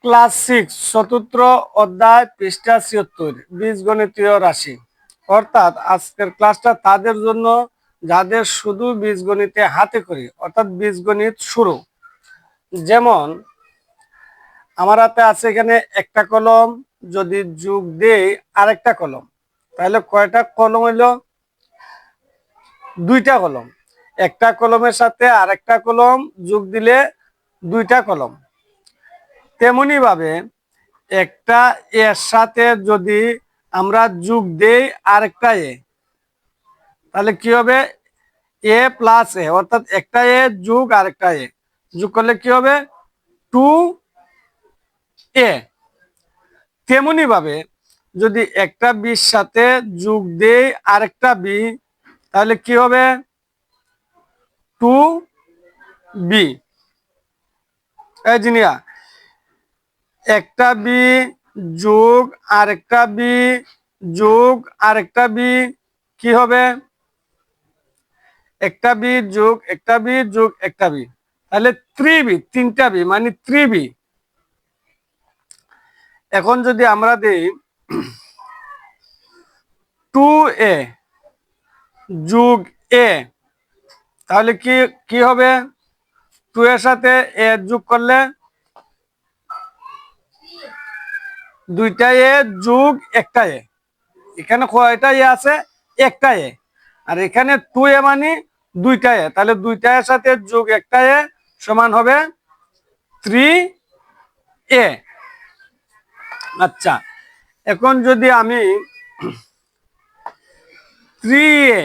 Class 6 চতুর্থ অধ্যায় পৃষ্ঠা ৭৬ বীজগণিতীয় রাশি। অর্থাৎ আজকের ক্লাসটা তাদের জন্য যাদের শুধু বীজগণিতে হাতে করি, অর্থাৎ বীজগণিত শুরু। যেমন আমার হাতে আছে এখানে একটা কলম, যদি যোগ দেই আরেকটা কলম, তাহলে কয়টা কলম হইল? দুইটা কলম। একটা কলমের সাথে আরেকটা কলম যোগ দিলে দুইটা কলম। তেমনি ভাবে একটা এর সাথে যদি আমরা যোগ দেই আরেকটা এ, তাহলে কি হবে? এ প্লাস এ, অর্থাৎ একটা এ যোগ আরেকটা এ যোগ করলে কি হবে? 2a। তেমনি ভাবে যদি একটা বির সাথে যোগ দেই আরেকটা বি, তাহলে কি হবে? 2b। এই জিনিয়া, একটা বি যোগ আরেকটা বি যোগ আরেকটা বি কি হবে? একটা বি যোগ একটা বি যোগ একটা বি, তাহলে 3b, তিনটা বি মানে 3b। এখন যদি আমরা দেই 2a যোগ a, তাহলে কি কি হবে? 2 এর সাথে a যোগ করলে দুইটা এ যোগ একটা এ, এখানে কয়টা এ আছে? একটা এ। আর এখানে 2a মানে দুইটা এ, তাহলে দুইটা এর সাথে যোগ একটা এ সমান হবে 3a। আচ্ছা, এখন যদি আমি 3a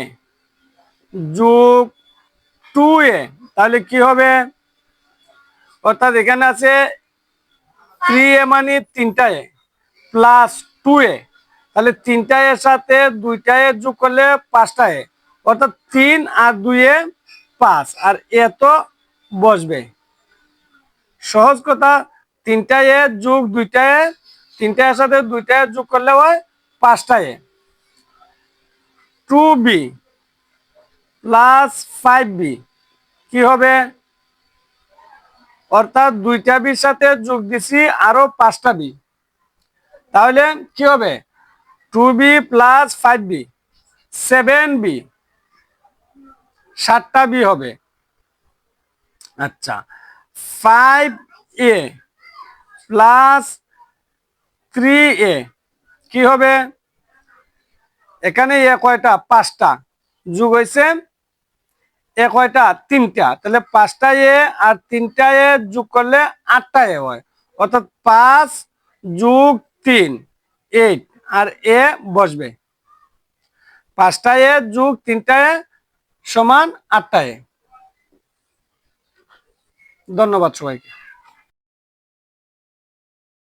যোগ 2a, তাহলে কি হবে? অর্থাৎ এখানে আছে 3a মানে তিনটা এ প্লাস 2a, তাহলে তিনটা এর সাথে দুইটা এ যোগ করলে পাঁচটা এ, অর্থাৎ 3 আর 2 এ 5, আর এ তো বসবে। সহজ কথা, তিনটা এ যোগ দুইটা এ, তিনটা এর সাথে দুইটা এ যোগ করলে হয় পাঁচটা এ। 2b প্লাস 5b কি হবে? অর্থাৎ দুইটা বির সাথে যোগ দিছি আরো পাঁচটা বি, তাহলে কি হবে? 2b plus 5b 7b, 7টা B হবে। আচ্ছা, 5a প্লাস 3a কি হবে? এখানে এ কয়টা? পাঁচটা, যোগ হয়েছে এ কয়টা? তিনটা, তাহলে পাঁচটা এ আর তিনটা এ যোগ করলে আটটা এ হয়, অর্থাৎ 5 যোগ 3 8, আর এ বসবে। পাঁচটা এ যোগ তিনটা এ সমান আটটা এ। ধন্যবাদ সবাইকে।